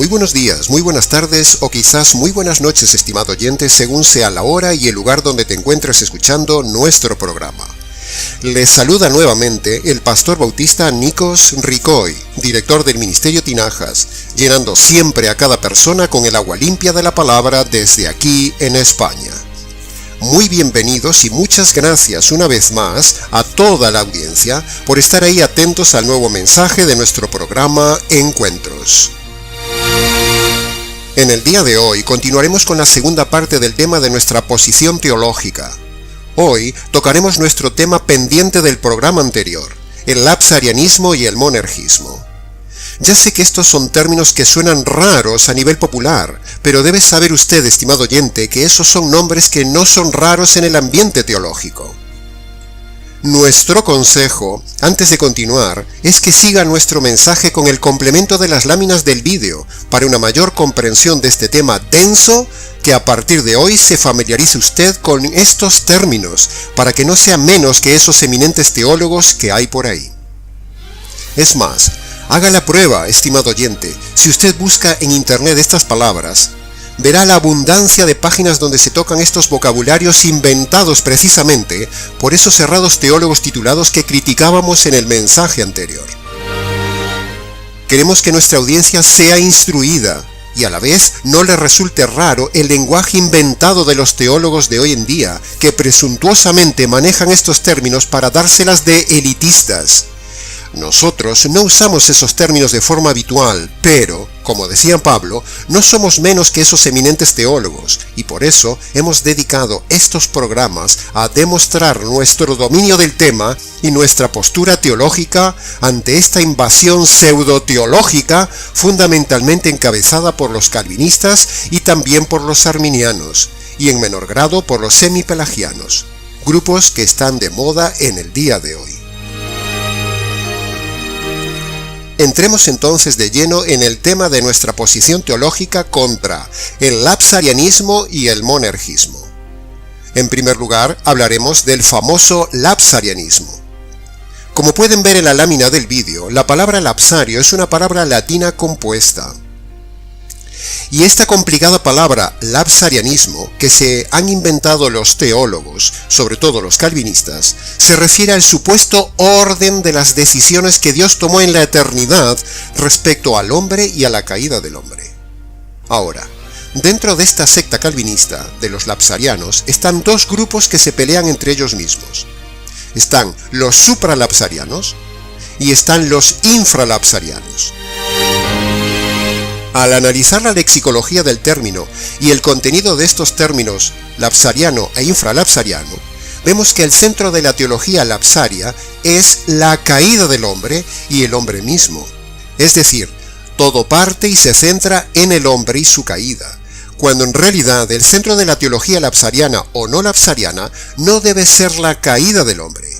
Muy buenos días, muy buenas tardes o quizás muy buenas noches, estimado oyente, según sea la hora y el lugar donde te encuentres escuchando nuestro programa. Les saluda nuevamente el pastor bautista Nikos Ricoy, director del Ministerio Tinajas, llenando siempre a cada persona con el agua limpia de la palabra desde aquí en España. Muy bienvenidos y muchas gracias una vez más a toda la audiencia por estar ahí atentos al nuevo mensaje de nuestro programa Encuentros. En el día de hoy continuaremos con la segunda parte del tema de nuestra posición teológica. Hoy tocaremos nuestro tema pendiente del programa anterior, el lapsarianismo y el monergismo. Ya sé que estos son términos que suenan raros a nivel popular, pero debe saber usted, estimado oyente, que esos son nombres que no son raros en el ambiente teológico. Nuestro consejo, antes de continuar, es que siga nuestro mensaje con el complemento de las láminas del vídeo, para una mayor comprensión de este tema denso, que a partir de hoy se familiarice usted con estos términos, para que no sea menos que esos eminentes teólogos que hay por ahí. Es más, haga la prueba, estimado oyente, si usted busca en internet estas palabras, verá la abundancia de páginas donde se tocan estos vocabularios inventados precisamente por esos cerrados teólogos titulados que criticábamos en el mensaje anterior. Queremos que nuestra audiencia sea instruida y a la vez no le resulte raro el lenguaje inventado de los teólogos de hoy en día, que presuntuosamente manejan estos términos para dárselas de elitistas. Nosotros no usamos esos términos de forma habitual, pero, como decía Pablo, no somos menos que esos eminentes teólogos, y por eso hemos dedicado estos programas a demostrar nuestro dominio del tema y nuestra postura teológica ante esta invasión pseudo-teológica fundamentalmente encabezada por los calvinistas y también por los arminianos, y en menor grado por los semipelagianos, grupos que están de moda en el día de hoy. Entremos entonces de lleno en el tema de nuestra posición teológica contra el lapsarianismo y el monergismo. En primer lugar, hablaremos del famoso lapsarianismo. Como pueden ver en la lámina del vídeo, la palabra lapsario es una palabra latina compuesta. Y esta complicada palabra lapsarianismo, que se han inventado los teólogos, sobre todo los calvinistas, se refiere al supuesto orden de las decisiones que Dios tomó en la eternidad respecto al hombre y a la caída del hombre. Ahora, dentro de esta secta calvinista, de los lapsarianos, están dos grupos que se pelean entre ellos mismos. Están los supralapsarianos y están los infralapsarianos. Al analizar la lexicología del término y el contenido de estos términos lapsariano e infralapsariano, vemos que el centro de la teología lapsaria es la caída del hombre y el hombre mismo. Es decir, todo parte y se centra en el hombre y su caída, cuando en realidad el centro de la teología lapsariana o no lapsariana no debe ser la caída del hombre.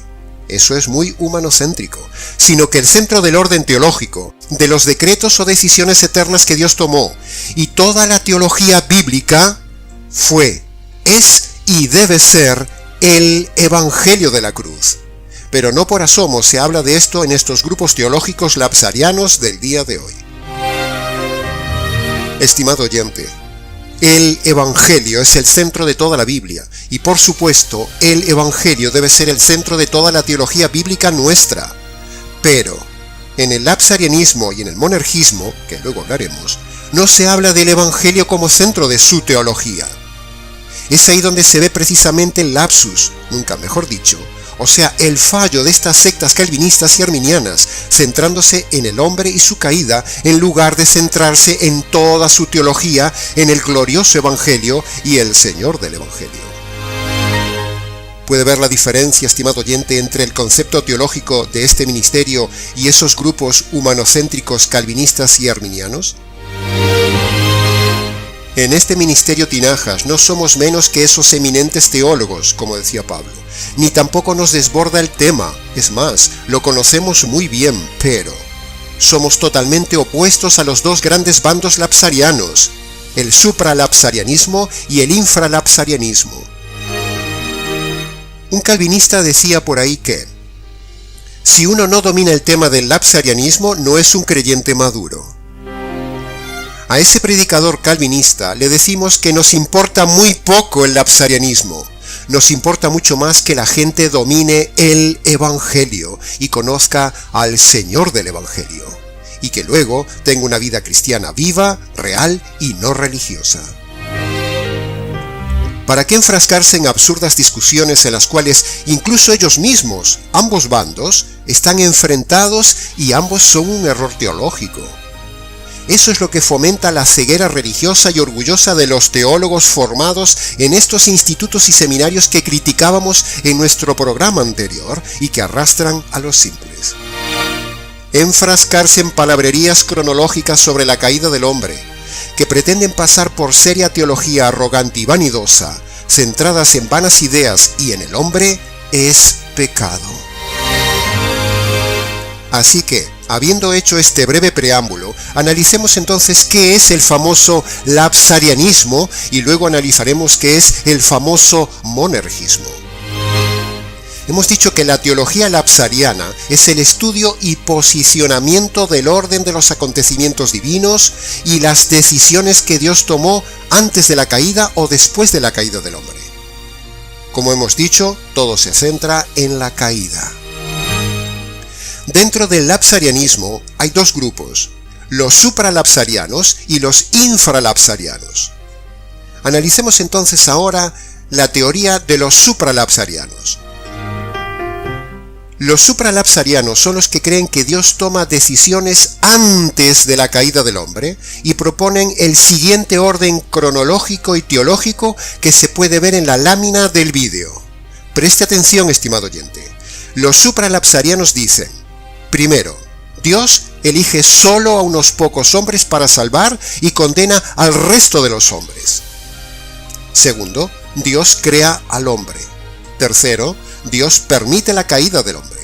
Eso es muy humanocéntrico, sino que el centro del orden teológico, de los decretos o decisiones eternas que Dios tomó, y toda la teología bíblica fue, es y debe ser el Evangelio de la cruz. Pero no por asomo se habla de esto en estos grupos teológicos lapsarianos del día de hoy. Estimado oyente, el Evangelio es el centro de toda la Biblia, y por supuesto, el Evangelio debe ser el centro de toda la teología bíblica nuestra. Pero, en el lapsarianismo y en el monergismo, que luego hablaremos, no se habla del Evangelio como centro de su teología. Es ahí donde se ve precisamente el lapsus, nunca mejor dicho, o sea, el fallo de estas sectas calvinistas y arminianas, centrándose en el hombre y su caída, en lugar de centrarse en toda su teología, en el glorioso Evangelio y el Señor del Evangelio. ¿Puede ver la diferencia, estimado oyente, entre el concepto teológico de este ministerio y esos grupos humanocéntricos calvinistas y arminianos? En este ministerio Tinajas no somos menos que esos eminentes teólogos, como decía Pablo, ni tampoco nos desborda el tema, es más, lo conocemos muy bien, pero somos totalmente opuestos a los dos grandes bandos lapsarianos, el supralapsarianismo y el infralapsarianismo. Un calvinista decía por ahí que si uno no domina el tema del lapsarianismo, no es un creyente maduro. A ese predicador calvinista le decimos que nos importa muy poco el lapsarianismo. Nos importa mucho más que la gente domine el Evangelio y conozca al Señor del Evangelio, y que luego tenga una vida cristiana viva, real y no religiosa. ¿Para qué enfrascarse en absurdas discusiones en las cuales incluso ellos mismos, ambos bandos, están enfrentados y ambos son un error teológico? Eso es lo que fomenta la ceguera religiosa y orgullosa de los teólogos formados en estos institutos y seminarios que criticábamos en nuestro programa anterior y que arrastran a los simples. Enfrascarse en palabrerías cronológicas sobre la caída del hombre, que pretenden pasar por seria teología arrogante y vanidosa, centradas en vanas ideas y en el hombre, es pecado. Así que, habiendo hecho este breve preámbulo, analicemos entonces qué es el famoso lapsarianismo y luego analizaremos qué es el famoso monergismo. Hemos dicho que la teología lapsariana es el estudio y posicionamiento del orden de los acontecimientos divinos y las decisiones que Dios tomó antes de la caída o después de la caída del hombre. Como hemos dicho, todo se centra en la caída. Dentro del lapsarianismo hay dos grupos, los supralapsarianos y los infralapsarianos. Analicemos entonces ahora la teoría de los supralapsarianos. Los supralapsarianos son los que creen que Dios toma decisiones antes de la caída del hombre y proponen el siguiente orden cronológico y teológico que se puede ver en la lámina del vídeo. Preste atención, estimado oyente. Los supralapsarianos dicen: primero, Dios elige solo a unos pocos hombres para salvar y condena al resto de los hombres. Segundo, Dios crea al hombre. Tercero, Dios permite la caída del hombre.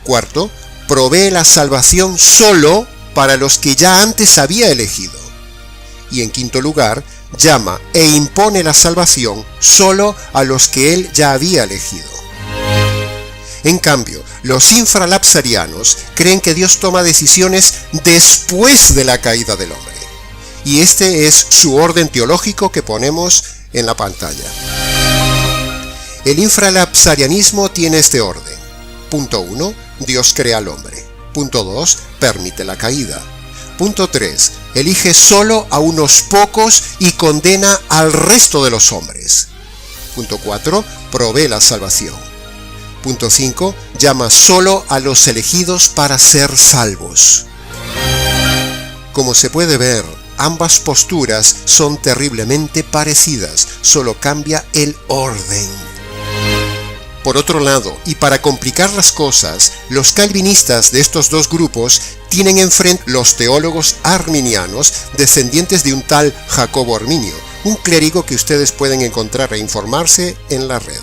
Cuarto, provee la salvación solo para los que ya antes había elegido. Y en quinto lugar, llama e impone la salvación solo a los que él ya había elegido. En cambio, los infralapsarianos creen que Dios toma decisiones después de la caída del hombre. Y este es su orden teológico que ponemos en la pantalla. El infralapsarianismo tiene este orden. Punto 1. Dios crea al hombre. Punto 2. Permite la caída. Punto 3. Elige solo a unos pocos y condena al resto de los hombres. Punto 4. Provee la salvación. Punto 5. Llama solo a los elegidos para ser salvos. Como se puede ver, ambas posturas son terriblemente parecidas, solo cambia el orden. Por otro lado, y para complicar las cosas, los calvinistas de estos dos grupos tienen enfrente los teólogos arminianos, descendientes de un tal Jacobo Arminio, un clérigo que ustedes pueden encontrar e informarse en la red.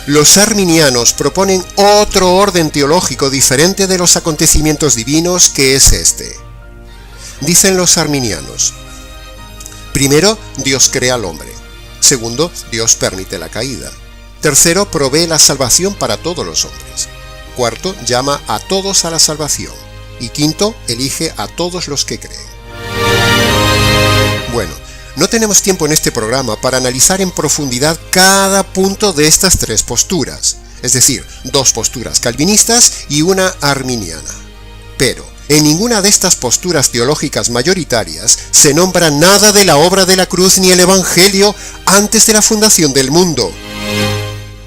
Los arminianos proponen otro orden teológico diferente de los acontecimientos divinos, que es este. Dicen los arminianos: primero, Dios crea al hombre. Segundo, Dios permite la caída. Tercero, provee la salvación para todos los hombres. Cuarto, llama a todos a la salvación. Y quinto, elige a todos los que creen. Bueno, no tenemos tiempo en este programa para analizar en profundidad cada punto de estas tres posturas, es decir, dos posturas calvinistas y una arminiana. Pero en ninguna de estas posturas teológicas mayoritarias se nombra nada de la obra de la cruz ni el Evangelio antes de la fundación del mundo.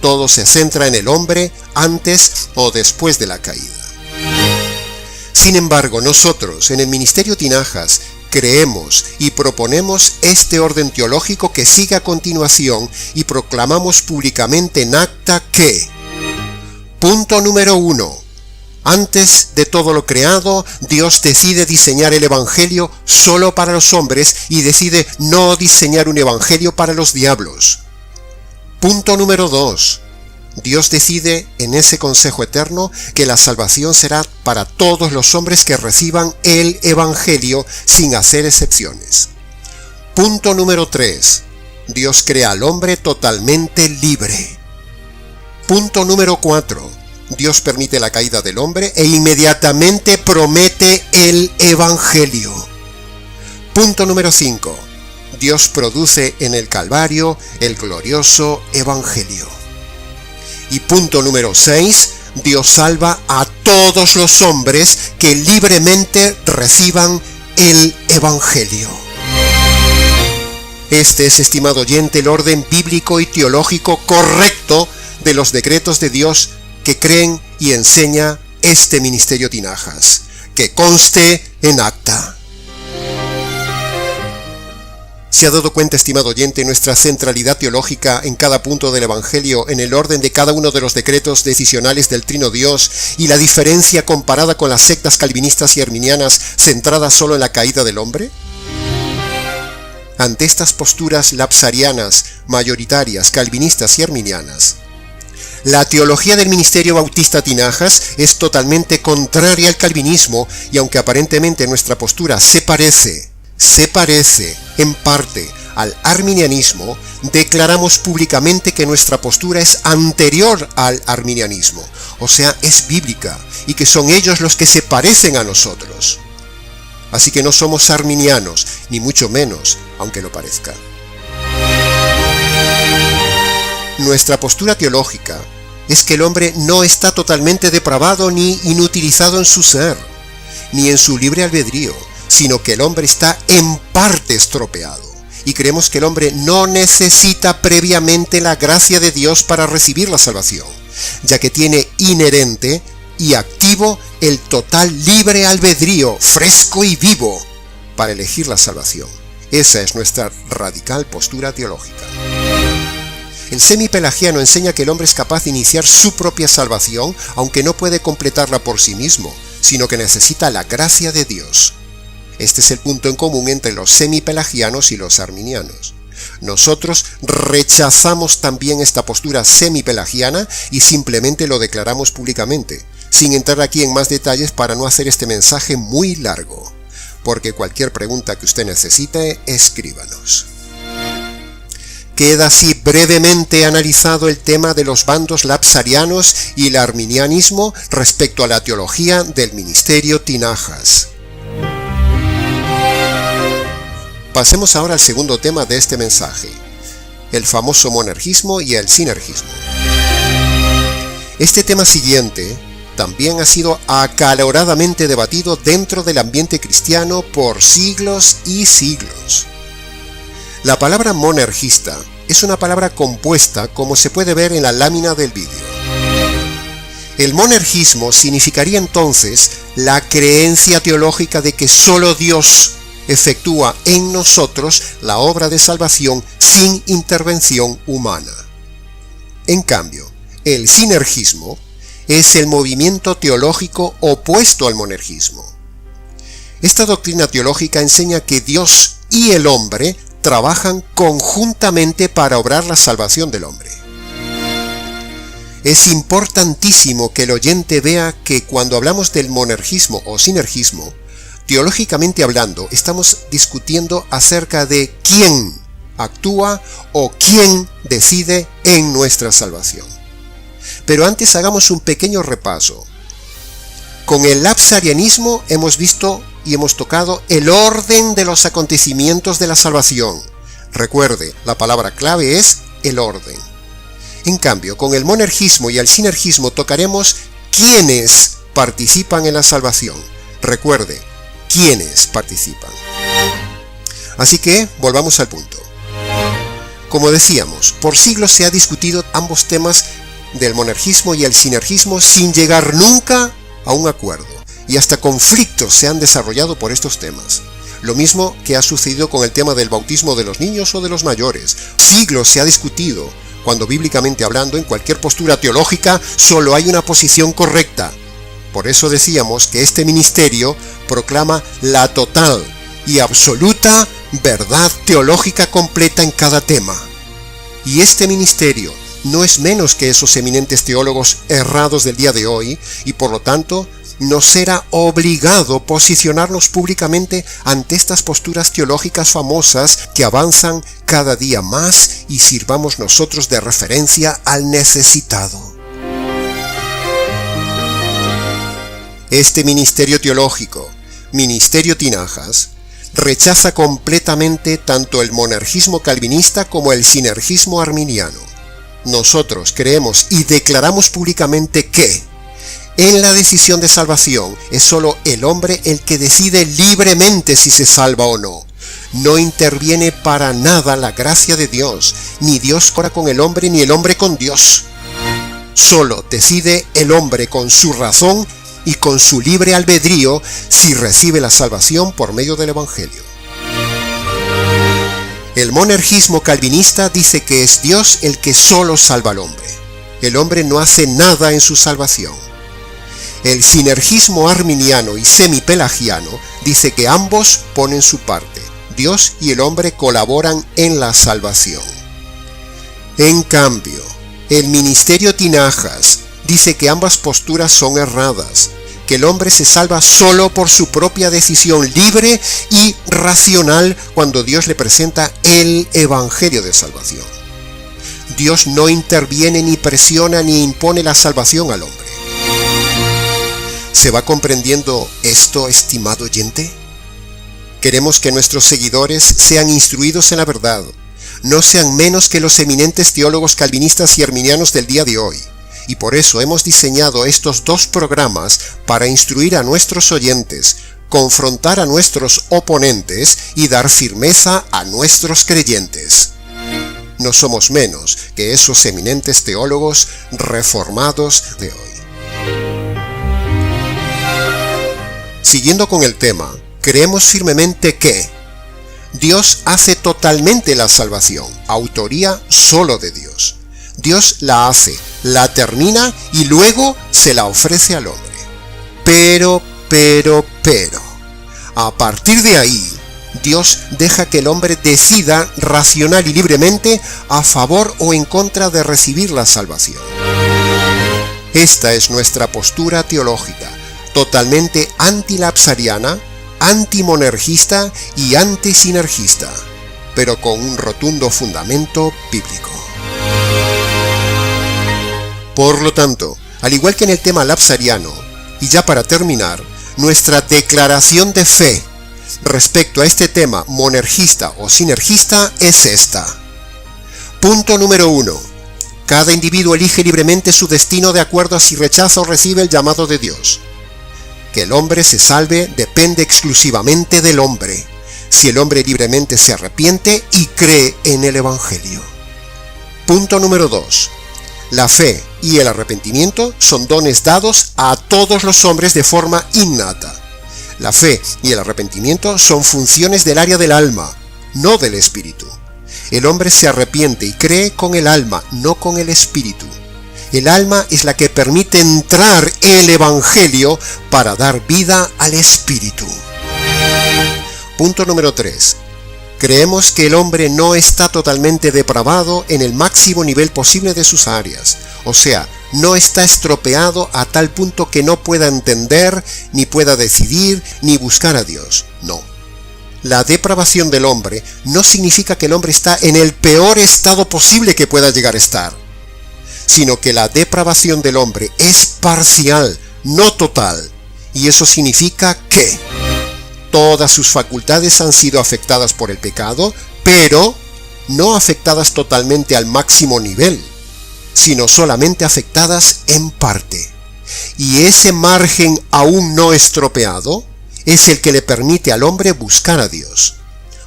Todo se centra en el hombre antes o después de la caída. Sin embargo, nosotros, en el Ministerio Tinajas, creemos y proponemos este orden teológico que sigue a continuación y proclamamos públicamente en acta que: punto número 1. Antes de todo lo creado, Dios decide diseñar el Evangelio solo para los hombres y decide no diseñar un Evangelio para los diablos. Punto número 2. Dios decide en ese consejo eterno que la salvación será para todos los hombres que reciban el Evangelio sin hacer excepciones. Punto número 3. Dios crea al hombre totalmente libre. Punto número 4. Dios permite la caída del hombre e inmediatamente promete el Evangelio. Punto número 5. Dios produce en el Calvario el glorioso Evangelio. Y punto número 6. Dios salva a todos los hombres que libremente reciban el Evangelio. Este es, estimado oyente, el orden bíblico y teológico correcto de los decretos de Dios que creen y enseña este Ministerio Tinajas. Que conste en acta. ¿Se ha dado cuenta, estimado oyente, nuestra centralidad teológica en cada punto del Evangelio, en el orden de cada uno de los decretos decisionales del Trino Dios y la diferencia comparada con las sectas calvinistas y arminianas centradas solo en la caída del hombre? Ante estas posturas lapsarianas, mayoritarias, calvinistas y arminianas, la teología del Ministerio Bautista Tinajas es totalmente contraria al calvinismo y aunque aparentemente nuestra postura se parece en parte al arminianismo, declaramos públicamente que nuestra postura es anterior al arminianismo, o sea, es bíblica, y que son ellos los que se parecen a nosotros. Así que no somos arminianos, ni mucho menos, aunque lo parezca. Nuestra postura teológica es que el hombre no está totalmente depravado ni inutilizado en su ser, ni en su libre albedrío, sino que el hombre está en parte estropeado. Y creemos que el hombre no necesita previamente la gracia de Dios para recibir la salvación, ya que tiene inherente y activo el total libre albedrío, fresco y vivo, para elegir la salvación. Esa es nuestra radical postura teológica. El semipelagiano enseña que el hombre es capaz de iniciar su propia salvación, aunque no puede completarla por sí mismo, sino que necesita la gracia de Dios. Este es el punto en común entre los semipelagianos y los arminianos. Nosotros rechazamos también esta postura semipelagiana y simplemente lo declaramos públicamente, sin entrar aquí en más detalles para no hacer este mensaje muy largo, porque cualquier pregunta que usted necesite, escríbanos. Queda así brevemente analizado el tema de los bandos lapsarianos y el arminianismo respecto a la teología del Ministerio Tinajas. Pasemos ahora al segundo tema de este mensaje, el famoso monergismo y el sinergismo. Este tema siguiente también ha sido acaloradamente debatido dentro del ambiente cristiano por siglos y siglos. La palabra monergista es una palabra compuesta, como se puede ver en la lámina del vídeo. El monergismo significaría entonces la creencia teológica de que solo Dios efectúa en nosotros la obra de salvación sin intervención humana. En cambio, el sinergismo es el movimiento teológico opuesto al monergismo. Esta doctrina teológica enseña que Dios y el hombre trabajan conjuntamente para obrar la salvación del hombre. Es importantísimo que el oyente vea que cuando hablamos del monergismo o sinergismo, teológicamente hablando, estamos discutiendo acerca de quién actúa o quién decide en nuestra salvación. Pero antes hagamos un pequeño repaso. Con el lapsarianismo hemos visto y hemos tocado el orden de los acontecimientos de la salvación. Recuerde, la palabra clave es el orden. En cambio, con el monergismo y el sinergismo tocaremos quiénes participan en la salvación. Recuerde, quiénes participan. Así que, volvamos al punto. Como decíamos, por siglos se ha discutido ambos temas del monergismo y el sinergismo sin llegar nunca a un acuerdo, y hasta conflictos se han desarrollado por estos temas. Lo mismo que ha sucedido con el tema del bautismo de los niños o de los mayores. Siglos se ha discutido, cuando bíblicamente hablando, en cualquier postura teológica, solo hay una posición correcta. Por eso decíamos que este ministerio proclama la total y absoluta verdad teológica completa en cada tema. Y este ministerio no es menos que esos eminentes teólogos errados del día de hoy, y por lo tanto nos será obligado posicionarnos públicamente ante estas posturas teológicas famosas que avanzan cada día más y sirvamos nosotros de referencia al necesitado. Este ministerio teológico, Ministerio Tinajas, rechaza completamente tanto el monergismo calvinista como el sinergismo arminiano. Nosotros creemos y declaramos públicamente que en la decisión de salvación es solo el hombre el que decide libremente si se salva o no. No interviene para nada la gracia de Dios, ni Dios ora con el hombre ni el hombre con Dios. Solo decide el hombre con su razón y con su libre albedrío si recibe la salvación por medio del Evangelio. El monergismo calvinista dice que es Dios el que solo salva al hombre. El hombre no hace nada en su salvación. El sinergismo arminiano y semipelagiano dice que ambos ponen su parte. Dios y el hombre colaboran en la salvación. En cambio, el ministerio Tinajas dice que ambas posturas son erradas, que el hombre se salva solo por su propia decisión libre y racional cuando Dios le presenta el Evangelio de salvación. Dios no interviene ni presiona ni impone la salvación al hombre. ¿Se va comprendiendo esto, estimado oyente? Queremos que nuestros seguidores sean instruidos en la verdad, no sean menos que los eminentes teólogos calvinistas y arminianos del día de hoy. Y por eso hemos diseñado estos dos programas para instruir a nuestros oyentes, confrontar a nuestros oponentes y dar firmeza a nuestros creyentes. No somos menos que esos eminentes teólogos reformados de hoy. Siguiendo con el tema, creemos firmemente que Dios hace totalmente la salvación, autoría solo de Dios. Dios la hace, la termina y luego se la ofrece al hombre. Pero, a partir de ahí, Dios deja que el hombre decida racional y libremente a favor o en contra de recibir la salvación. Esta es nuestra postura teológica, totalmente antilapsariana, antimonergista y antisinergista, pero con un rotundo fundamento bíblico. Por lo tanto, al igual que en el tema lapsariano, y ya para terminar, nuestra declaración de fe respecto a este tema monergista o sinergista es esta. Punto número 1. Cada individuo elige libremente su destino de acuerdo a si rechaza o recibe el llamado de Dios. Que el hombre se salve depende exclusivamente del hombre, si el hombre libremente se arrepiente y cree en el Evangelio. Punto número 2. La fe y el arrepentimiento son dones dados a todos los hombres de forma innata. La fe y el arrepentimiento son funciones del área del alma, no del espíritu. El hombre se arrepiente y cree con el alma, no con el espíritu. El alma es la que permite entrar el Evangelio para dar vida al espíritu. Punto número 3. Creemos que el hombre no está totalmente depravado en el máximo nivel posible de sus áreas, o sea, no está estropeado a tal punto que no pueda entender, ni pueda decidir, ni buscar a Dios. No. La depravación del hombre no significa que el hombre está en el peor estado posible que pueda llegar a estar, sino que la depravación del hombre es parcial, no total, y eso significa que todas sus facultades han sido afectadas por el pecado, pero no afectadas totalmente al máximo nivel, sino solamente afectadas en parte. Y ese margen aún no estropeado es el que le permite al hombre buscar a Dios.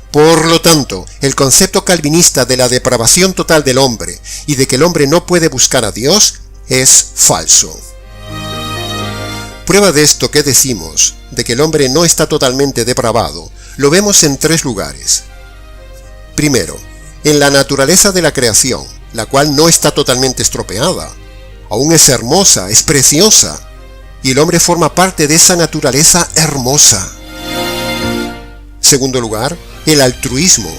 Por lo tanto, el concepto calvinista de la depravación total del hombre y de que el hombre no puede buscar a Dios es falso. Prueba de esto que decimos, de que el hombre no está totalmente depravado, lo vemos en 3 lugares. Primero, en la naturaleza de la creación, la cual no está totalmente estropeada. Aún es hermosa, es preciosa, y el hombre forma parte de esa naturaleza hermosa. Segundo lugar, el altruismo.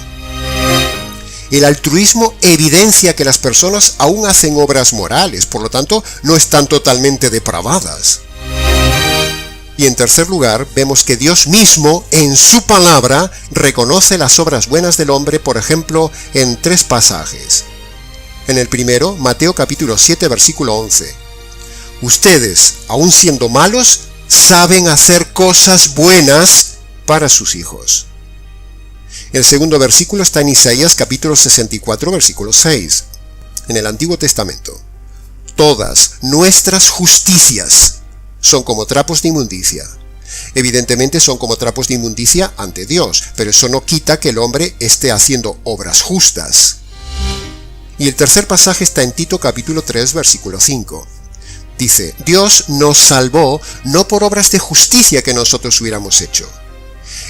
El altruismo evidencia que las personas aún hacen obras morales, por lo tanto, no están totalmente depravadas. Y en tercer lugar, vemos que Dios mismo, en su palabra, reconoce las obras buenas del hombre, por ejemplo, en 3 pasajes. En el primero, Mateo capítulo 7, versículo 11. Ustedes, aun siendo malos, saben hacer cosas buenas para sus hijos. El segundo versículo está en Isaías capítulo 64, versículo 6. En el Antiguo Testamento. Todas nuestras justicias son como trapos de inmundicia. Evidentemente son como trapos de inmundicia ante Dios, pero eso no quita que el hombre esté haciendo obras justas. Y el tercer pasaje está en Tito capítulo 3, versículo 5. Dice, Dios nos salvó no por obras de justicia que nosotros hubiéramos hecho.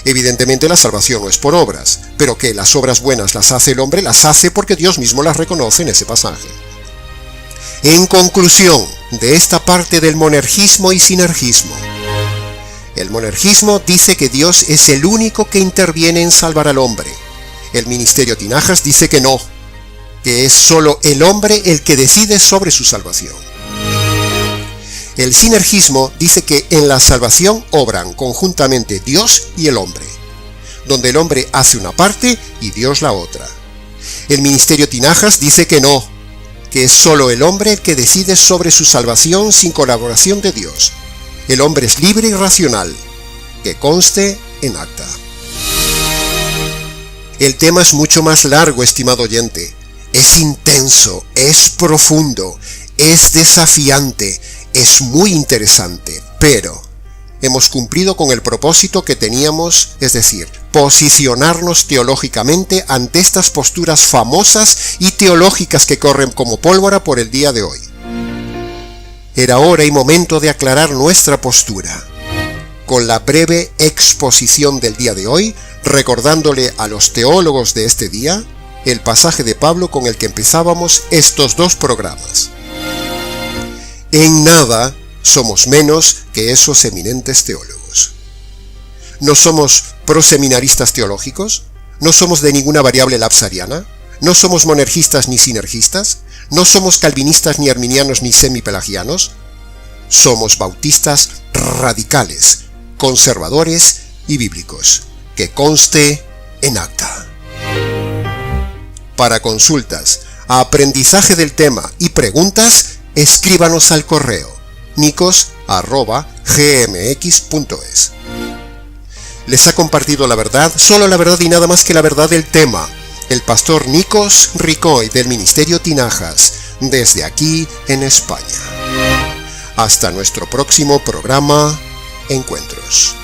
Evidentemente la salvación no es por obras, pero que las obras buenas las hace el hombre, las hace porque Dios mismo las reconoce en ese pasaje. En conclusión de esta parte del monergismo y sinergismo, el monergismo dice que Dios es el único que interviene en salvar al hombre. El ministerio Tinajas dice que no, que es solo el hombre el que decide sobre su salvación. El sinergismo dice que en la salvación obran conjuntamente Dios y el hombre, donde el hombre hace una parte y Dios la otra. El ministerio Tinajas dice que no, que es solo el hombre el que decide sobre su salvación sin colaboración de Dios. El hombre es libre y racional, que conste en acta. El tema es mucho más largo, estimado oyente. Es intenso, es profundo, es desafiante, es muy interesante, pero hemos cumplido con el propósito que teníamos, es decir, posicionarnos teológicamente ante estas posturas famosas y teológicas que corren como pólvora por el día de hoy. Era hora y momento de aclarar nuestra postura, con la breve exposición del día de hoy, recordándole a los teólogos de este día el pasaje de Pablo con el que empezábamos estos dos programas. En nada somos menos que esos eminentes teólogos. No somos proseminaristas teológicos, no somos de ninguna variable lapsariana, no somos monergistas ni sinergistas, no somos calvinistas ni arminianos ni semipelagianos, somos bautistas radicales, conservadores y bíblicos, que conste en acta. Para consultas, aprendizaje del tema y preguntas, escríbanos al correo nicos@gmx.es. Les ha compartido la verdad, solo la verdad y nada más que la verdad del tema, el pastor Nicos Ricoy del Ministerio Tinajas, desde aquí en España. Hasta nuestro próximo programa, Encuentros.